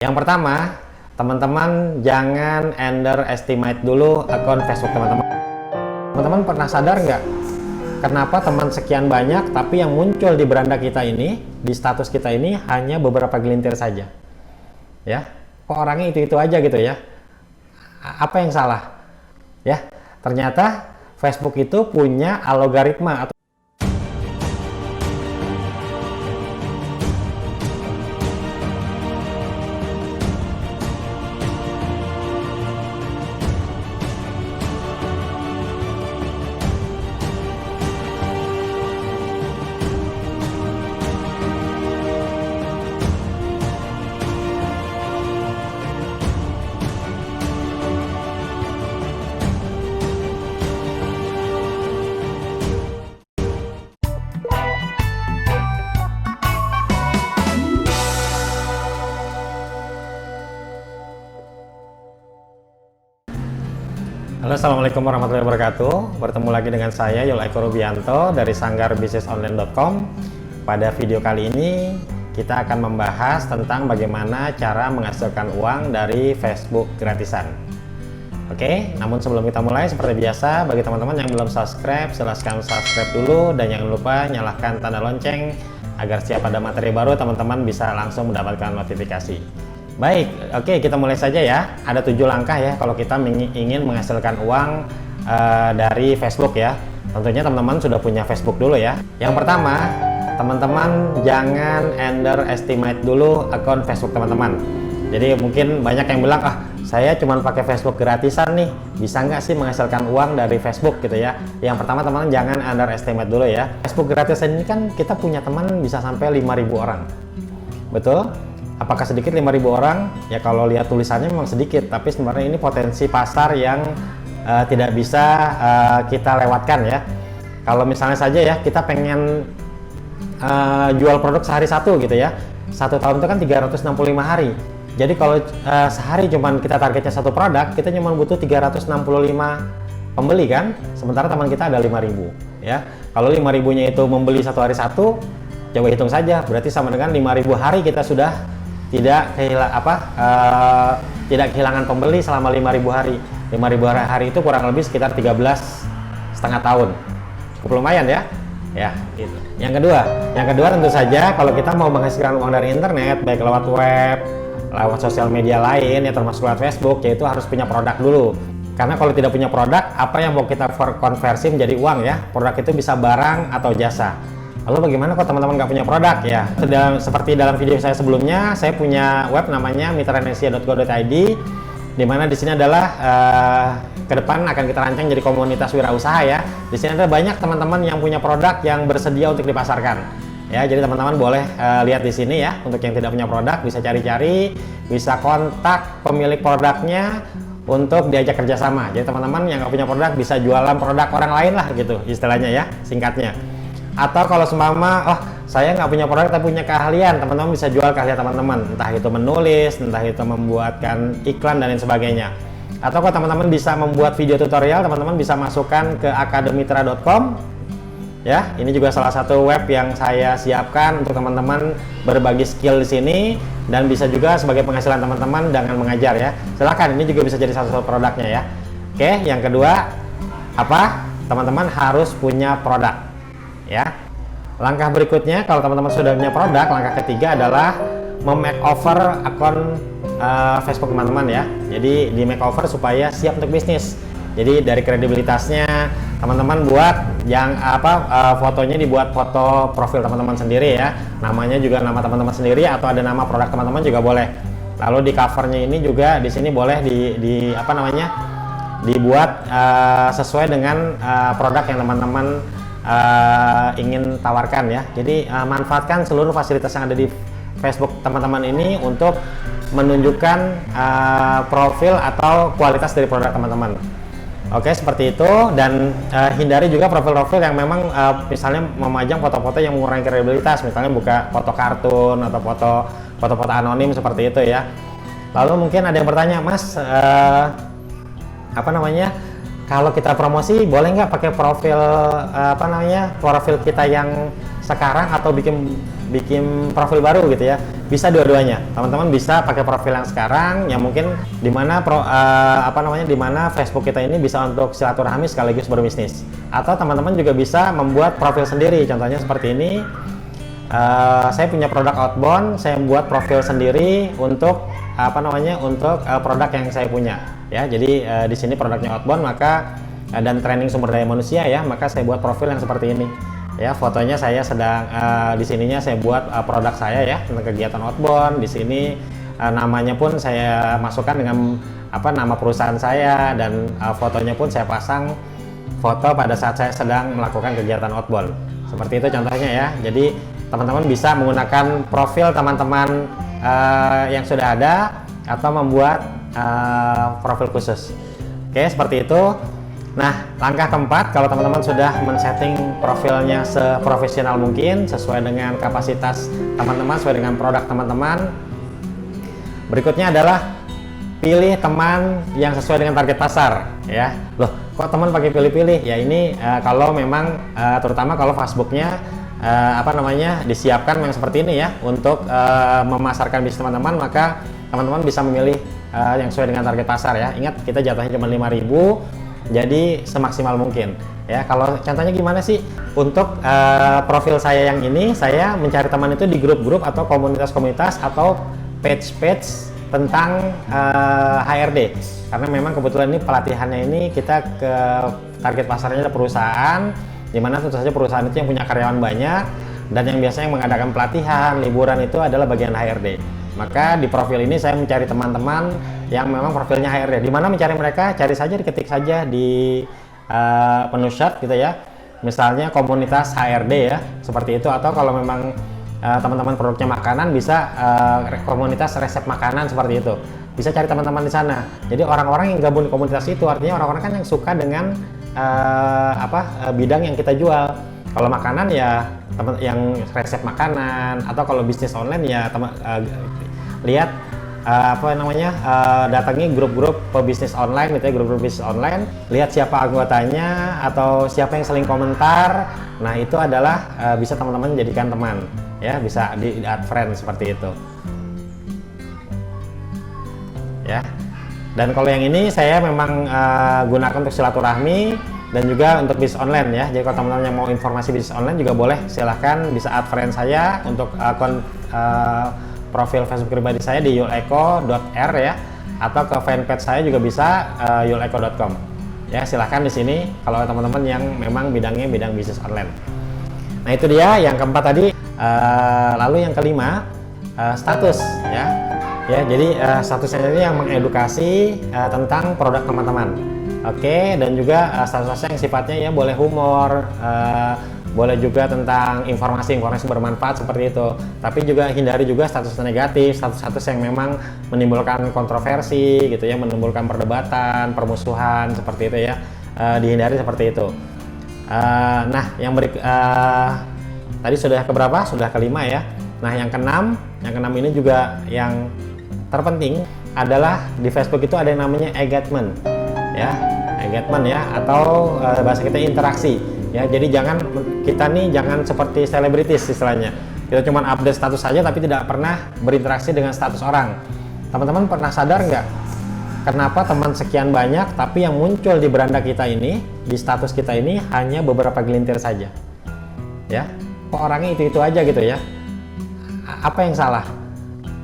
Yang pertama, teman-teman jangan underestimate dulu akun Facebook teman-teman. Teman-teman pernah sadar nggak? Kenapa teman sekian banyak, tapi yang muncul di beranda kita ini, di status kita ini hanya beberapa gelintir saja? Ya, kok orangnya itu-itu aja gitu ya? Apa yang salah? Ya, ternyata Facebook itu punya algoritma atau Halo, assalamualaikum warahmatullahi wabarakatuh. Bertemu lagi dengan saya Yul Eko Rubianto dari sanggarbisnisonline.com. Pada video kali ini kita akan membahas tentang bagaimana cara menghasilkan uang dari Facebook gratisan. Oke, namun sebelum kita mulai, seperti biasa, bagi teman-teman yang belum subscribe, silahkan subscribe dulu dan jangan lupa nyalakan tanda lonceng agar setiap ada materi baru teman-teman bisa langsung mendapatkan notifikasi. Baik, oke, kita mulai saja ya. Ada 7 langkah ya kalau kita ingin menghasilkan uang dari Facebook ya. Tentunya teman-teman sudah punya Facebook dulu ya. Yang pertama, teman-teman jangan underestimate dulu akun Facebook teman-teman. Jadi mungkin banyak yang bilang, saya cuma pakai Facebook gratisan nih, bisa nggak sih menghasilkan uang dari Facebook gitu ya. Yang pertama, teman-teman jangan underestimate dulu ya. Facebook gratisan ini kan kita punya teman bisa sampai 5.000 orang. Betul? Apakah sedikit 5.000 orang? Ya kalau lihat tulisannya memang sedikit, tapi sebenarnya ini potensi pasar yang tidak bisa kita lewatkan ya. Kalau misalnya saja ya kita pengen jual produk sehari satu gitu ya, 1 tahun itu kan 365 hari. Jadi kalau sehari cuman kita targetnya satu produk, kita cuma butuh 365 pembeli kan, sementara teman kita ada 5.000 ya. Kalau 5.000-nya itu membeli satu hari satu, coba hitung saja, berarti sama dengan 5.000 hari kita sudah tidak kehilangan pembeli selama 5.000 hari. 5.000 hari itu kurang lebih sekitar 13,5 tahun. Cukup lumayan ya. Ya, gitu. Yang kedua tentu saja kalau kita mau menghasilkan uang dari internet, baik lewat web, lewat sosial media lain ya, termasuk lewat Facebook, yaitu harus punya produk dulu. Karena kalau tidak punya produk, apa yang mau kita konversi menjadi uang ya? Produk itu bisa barang atau jasa. Lalu bagaimana kalau teman-teman nggak punya produk ya? Seperti dalam video saya sebelumnya, saya punya web namanya mitranesia.go.id, di mana di sini adalah ke depan akan kita rancang jadi komunitas wirausaha ya. Di sini ada banyak teman-teman yang punya produk yang bersedia untuk dipasarkan. Ya, jadi teman-teman boleh lihat di sini ya. Untuk yang tidak punya produk bisa cari-cari, bisa kontak pemilik produknya untuk diajak kerjasama. Jadi teman-teman yang nggak punya produk bisa jualan produk orang lain lah gitu istilahnya ya, singkatnya. Atau kalau seumpama, saya nggak punya produk tapi punya keahlian, teman-teman bisa jual keahlian teman-teman, entah itu menulis, entah itu membuatkan iklan dan lain sebagainya. Atau kalau teman-teman bisa membuat video tutorial, teman-teman bisa masukkan ke akademitra.com ya. Ini juga salah satu web yang saya siapkan untuk teman-teman berbagi skill di sini, dan bisa juga sebagai penghasilan teman-teman dengan mengajar ya. Silakan, ini juga bisa jadi salah satu produknya ya. Oke, yang kedua teman-teman harus punya produk ya. Langkah berikutnya, kalau teman-teman sudah punya produk, langkah ketiga adalah memakeover akun Facebook teman-teman ya. Jadi di makeover supaya siap untuk bisnis. Jadi dari kredibilitasnya teman-teman buat yang fotonya dibuat foto profil teman-teman sendiri ya. Namanya juga nama teman-teman sendiri atau ada nama produk teman-teman juga boleh. Lalu di covernya ini juga di sini boleh dibuat sesuai dengan produk yang teman-teman ingin tawarkan ya. Jadi manfaatkan seluruh fasilitas yang ada di Facebook teman-teman ini untuk menunjukkan profil atau kualitas dari produk teman-teman. Oke, seperti itu. Dan hindari juga profil-profil yang memang misalnya memajang foto-foto yang mengurangi kredibilitas, misalnya buka foto kartun atau foto-foto anonim seperti itu ya. Lalu mungkin ada yang bertanya, Mas, kalau kita promosi boleh nggak pakai profil profil kita yang sekarang atau bikin profil baru gitu ya. bisa dua-duanya. Teman-teman bisa pakai profil yang sekarang, yang mungkin dimana dimana Facebook kita ini bisa untuk silaturahmi sekaligus berbisnis. Atau teman-teman juga bisa membuat profil sendiri. Contohnya seperti ini. Saya punya produk outbound, saya buat profil sendiri untuk produk yang saya punya. Ya, jadi di sini produknya outbound, maka dan training sumber daya manusia ya, maka saya buat profil yang seperti ini. Ya, fotonya saya sedang di sininya saya buat produk saya ya tentang kegiatan outbound. Di sini namanya pun saya masukkan dengan nama perusahaan saya, dan fotonya pun saya pasang foto pada saat saya sedang melakukan kegiatan outbound. Seperti itu contohnya ya. Jadi teman-teman bisa menggunakan profil teman-teman yang sudah ada atau membuat profil khusus. Oke, seperti itu. Nah, langkah keempat, kalau teman-teman sudah men-setting profilnya seprofesional mungkin, sesuai dengan kapasitas teman-teman, sesuai dengan produk teman-teman, berikutnya adalah pilih teman yang sesuai dengan target pasar ya. Loh, kok teman pakai pilih-pilih? Ya ini kalau memang terutama kalau Facebooknya disiapkan yang seperti ini ya untuk memasarkan bisnis teman-teman, maka teman-teman bisa memilih yang sesuai dengan target pasar ya. Ingat, kita jatuhnya cuma 5.000, jadi semaksimal mungkin ya. Kalau contohnya gimana sih untuk profil saya yang ini, saya mencari teman itu di grup-grup atau komunitas-komunitas atau page-page tentang HRD, karena memang kebetulan ini pelatihannya ini kita ke target pasarnya adalah perusahaan, dimana tentu saja perusahaan itu yang punya karyawan banyak dan yang biasanya mengadakan pelatihan, liburan itu adalah bagian HRD. Maka di profil ini saya mencari teman-teman yang memang profilnya HRD. Di mana mencari mereka? Cari saja, diketik saja di menu search gitu ya. Misalnya komunitas HRD ya, seperti itu. Atau kalau memang teman-teman produknya makanan, bisa komunitas resep makanan seperti itu. Bisa cari teman-teman di sana. Jadi orang-orang yang gabung di komunitas itu artinya orang-orang kan yang suka dengan bidang yang kita jual. Kalau makanan ya teman yang resep makanan, atau kalau bisnis online ya lihat datangi grup-grup pebisnis online gitu ya, grup-grup bisnis online, lihat siapa anggotanya atau siapa yang saling komentar. Nah, itu adalah bisa teman-teman jadikan teman ya, bisa di add friend seperti itu ya. Dan kalau yang ini saya memang gunakan untuk silaturahmi dan juga untuk bisnis online ya. Jadi kalau teman-teman yang mau informasi bisnis online juga boleh, silahkan bisa add friend saya untuk akun profil Facebook pribadi saya di yuleko.r ya, atau ke fanpage saya juga bisa yuleko.com ya. Silahkan di sini kalau teman-teman yang memang bidangnya bidang bisnis online. Nah, itu dia yang keempat tadi. Lalu yang kelima, status ya. Jadi statusnya ini yang mengedukasi tentang produk teman-teman. Oke, dan juga status-status yang sifatnya ya boleh humor, boleh juga tentang informasi bermanfaat seperti itu. Tapi juga hindari juga status negatif, status-status yang memang menimbulkan kontroversi gitu ya, menimbulkan perdebatan, permusuhan seperti itu ya. Dihindari seperti itu. Nah, tadi sudah keberapa? Sudah kelima ya. Nah, yang keenam ini juga yang terpenting adalah di Facebook itu ada yang namanya engagement ya, atau bahasa kita interaksi ya. Jadi kita jangan seperti selebritis istilahnya, kita cuma update status saja tapi tidak pernah berinteraksi dengan status orang. Teman-teman pernah sadar nggak kenapa teman sekian banyak tapi yang muncul di beranda kita ini, di status kita ini hanya beberapa gelintir saja ya? Kok orangnya itu aja gitu ya? Apa yang salah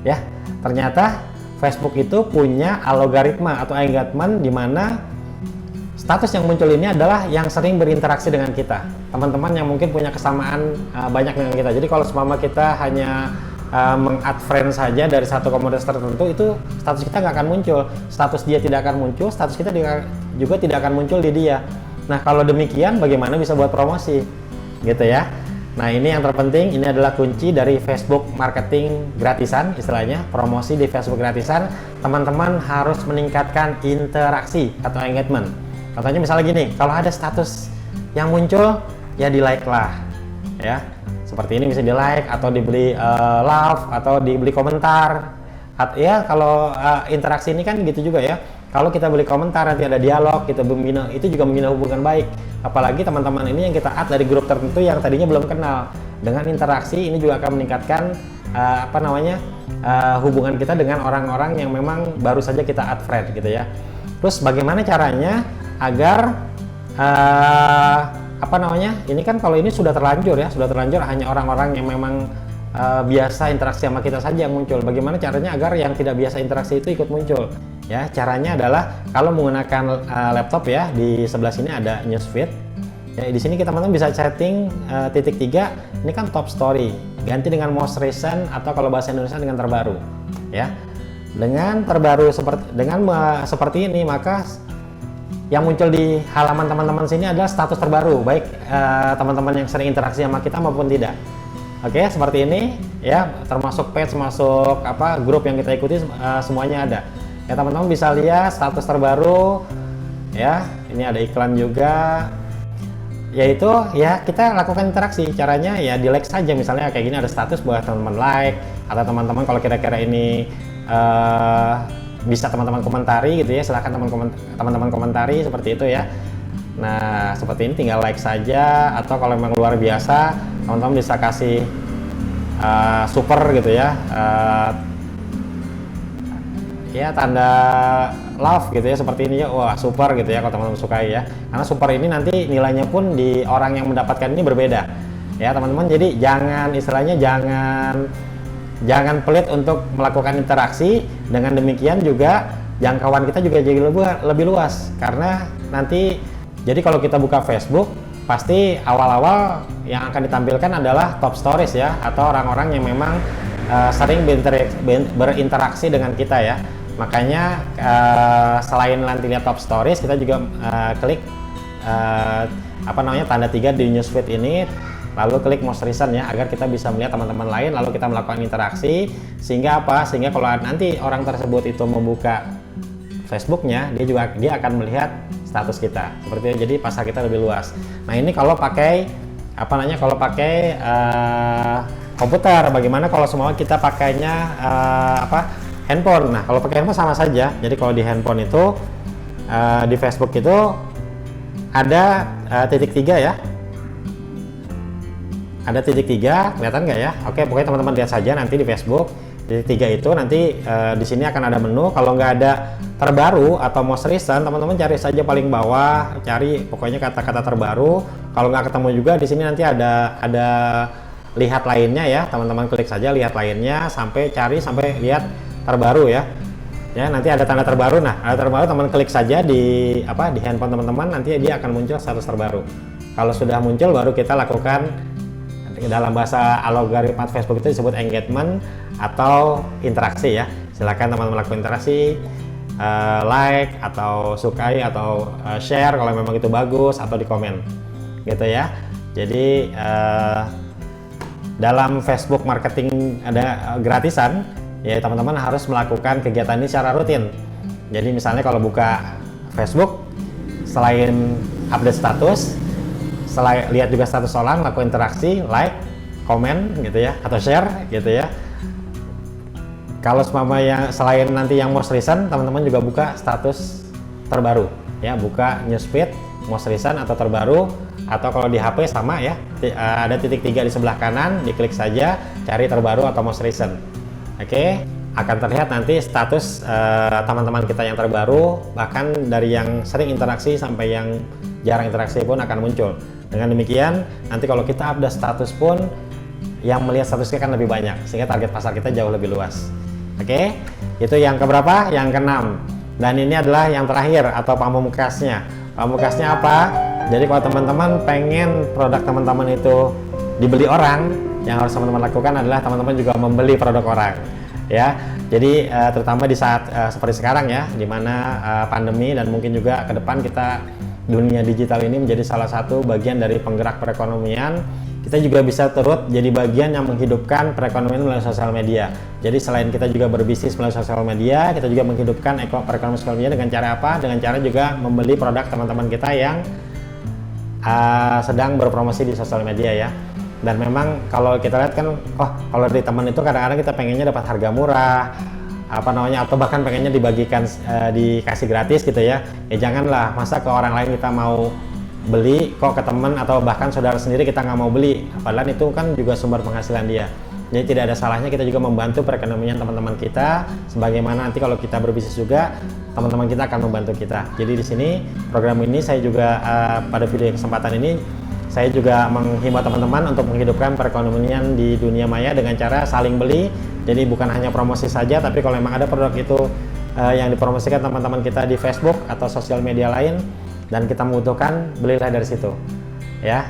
ya? Ternyata Facebook itu punya algoritma atau engagement di mana status yang muncul ini adalah yang sering berinteraksi dengan kita, teman-teman yang mungkin punya kesamaan banyak dengan kita. Jadi kalau seumpama kita hanya meng-add friend saja dari satu komunitas tertentu, itu status kita nggak akan muncul, status dia tidak akan muncul, status kita juga tidak akan muncul di dia. Nah, kalau demikian bagaimana bisa buat promosi gitu ya? Nah, ini yang terpenting, ini adalah kunci dari Facebook marketing gratisan, istilahnya promosi di Facebook gratisan. Teman-teman harus meningkatkan interaksi atau engagement. Contohnya misalnya gini, kalau ada status yang muncul ya di like lah ya, seperti ini bisa di like atau dibeli love atau dibeli komentar ya. Kalau interaksi ini kan gitu juga ya, kalau kita beli komentar nanti ada dialog, kita membina, itu juga membina hubungan baik. Apalagi teman-teman ini yang kita add dari grup tertentu yang tadinya belum kenal, dengan interaksi ini juga akan meningkatkan hubungan kita dengan orang-orang yang memang baru saja kita add friend gitu ya. Terus bagaimana caranya agar ini kan kalau ini sudah terlanjur hanya orang-orang yang memang biasa interaksi sama kita saja yang muncul. Bagaimana caranya agar yang tidak biasa interaksi itu ikut muncul? Ya, caranya adalah kalau menggunakan laptop ya, di sebelah sini ada newsfeed. Ya, di sini kita teman-teman bisa setting titik 3, ini kan top story, ganti dengan most recent atau kalau bahasa Indonesia dengan terbaru. Ya, dengan terbaru seperti ini, maka yang muncul di halaman teman-teman sini adalah status terbaru, baik teman-teman yang sering interaksi sama kita maupun tidak. Oke, seperti ini ya, termasuk page, masuk grup yang kita ikuti, semuanya ada. Ya, teman-teman bisa lihat status terbaru ya. Ini ada iklan juga, yaitu ya kita lakukan interaksi. Caranya ya di like saja, misalnya kayak gini ada status buat teman-teman like, atau teman-teman kalau kira-kira ini bisa teman-teman komentari gitu ya, silahkan teman-teman komentari seperti itu ya. Nah, seperti ini tinggal like saja, atau kalau memang luar biasa teman-teman bisa kasih super gitu ya, ya tanda love gitu ya, seperti ini ya. Wah, super gitu ya kalau teman-teman sukai ya, karena super ini nanti nilainya pun di orang yang mendapatkan ini berbeda ya teman-teman. Jadi jangan pelit untuk melakukan interaksi. Dengan demikian juga jangkauan kita juga jadi lebih luas, karena nanti jadi kalau kita buka Facebook pasti awal-awal yang akan ditampilkan adalah top stories ya, atau orang-orang yang memang sering berinteraksi dengan kita ya. Makanya selain nanti lihat top stories, kita juga klik tanda 3 di newsfeed ini, lalu klik most recent ya, agar kita bisa melihat teman-teman lain, lalu kita melakukan interaksi. Sehingga kalau nanti orang tersebut itu membuka Facebooknya, dia akan melihat status kita seperti itu. Jadi pasar kita lebih luas. Nah, ini kalau pakai komputer. Bagaimana kalau semua kita pakainya handphone? Nah, kalau pakai handphone sama saja. Jadi kalau di handphone itu di Facebook itu ada titik 3 ya. Ada titik 3, kelihatan nggak ya? Oke, pokoknya teman-teman lihat saja nanti di Facebook. Titik 3 itu nanti di sini akan ada menu. Kalau nggak ada terbaru atau most recent, teman-teman cari saja paling bawah, cari pokoknya kata-kata terbaru. Kalau nggak ketemu juga, di sini nanti ada lihat lainnya ya. Teman-teman klik saja lihat lainnya sampai lihat terbaru ya. Ya, nanti ada tanda terbaru. Nah, ada terbaru, teman klik saja di handphone teman-teman, nanti dia akan muncul status terbaru. Kalau sudah muncul, baru kita lakukan, dalam bahasa algoritma Facebook itu disebut engagement atau interaksi ya. Silakan teman-teman lakukan interaksi, like atau sukai atau share kalau memang itu bagus, atau di komen gitu ya. Jadi dalam Facebook marketing ada gratisan ya, teman-teman harus melakukan kegiatan ini secara rutin. Jadi misalnya kalau buka Facebook, selain update status, lihat juga status orang, lakukan interaksi, like, komen gitu ya, atau share gitu ya. Kalau yang selain nanti yang most recent, teman-teman juga buka status terbaru ya, buka newsfeed, most recent atau terbaru. Atau kalau di HP sama ya, ada titik 3 di sebelah kanan, diklik saja, cari terbaru atau most recent. Oke, akan terlihat nanti status teman-teman kita yang terbaru, bahkan dari yang sering interaksi sampai yang jarang interaksi pun akan muncul. Dengan demikian, nanti kalau kita update status pun, yang melihat statusnya kan lebih banyak, sehingga target pasar kita jauh lebih luas. Oke, itu yang keberapa? Yang keenam. Dan ini adalah yang terakhir atau pamungkasnya. Pamungkasnya apa? Jadi kalau teman-teman pengen produk teman-teman itu dibeli orang, yang harus teman-teman lakukan adalah teman-teman juga membeli produk orang. Ya, jadi terutama di saat seperti sekarang ya, di mana pandemi dan mungkin juga ke depan dunia digital ini menjadi salah satu bagian dari penggerak perekonomian. Kita juga bisa turut jadi bagian yang menghidupkan perekonomian melalui sosial media. Jadi selain kita juga berbisnis melalui sosial media, kita juga menghidupkan perekonomian sosial media dengan cara apa? Dengan cara juga membeli produk teman-teman kita yang sedang berpromosi di sosial media ya. Dan memang kalau kita lihat kan, kalau dari teman itu kadang-kadang kita pengennya dapat harga murah, atau bahkan pengennya dibagikan, dikasih gratis gitu ya. Janganlah, masa ke orang lain kita mau beli, kok ke teman atau bahkan saudara sendiri kita nggak mau beli, padahal itu kan juga sumber penghasilan dia. Jadi tidak ada salahnya kita juga membantu perekonomian teman-teman kita, sebagaimana nanti kalau kita berbisnis juga teman-teman kita akan membantu kita. Jadi di sini program ini saya juga pada video kesempatan ini saya juga menghimbau teman-teman untuk menghidupkan perekonomian di dunia maya dengan cara saling beli. Jadi bukan hanya promosi saja, tapi kalau memang ada produk itu yang dipromosikan teman-teman kita di Facebook atau sosial media lain dan kita membutuhkan, belilah dari situ ya.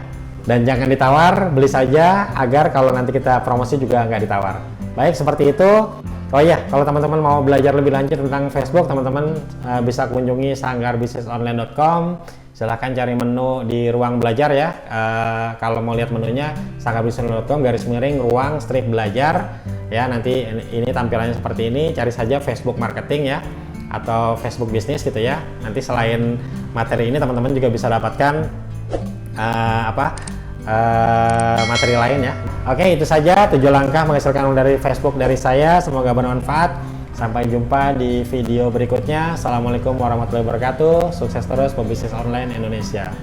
Dan jangan ditawar, beli saja agar kalau nanti kita promosi juga nggak ditawar. Baik, seperti itu. Oh iya, kalau teman-teman mau belajar lebih lanjut tentang Facebook, teman-teman bisa kunjungi sanggarbisnisonline.com. Silahkan cari menu di ruang belajar ya. Kalau mau lihat menunya, sanggarbisnisonline.com /ruang strip belajar. Ya, nanti ini tampilannya seperti ini. Cari saja Facebook Marketing ya, atau Facebook Bisnis gitu ya. Nanti selain materi ini, teman-teman juga bisa dapatkan materi lain ya. Oke, itu saja 7 langkah menghasilkan uang dari Facebook dari saya. Semoga bermanfaat. Sampai jumpa di video berikutnya. Assalamualaikum warahmatullahi wabarakatuh. Sukses terus pebisnis online Indonesia.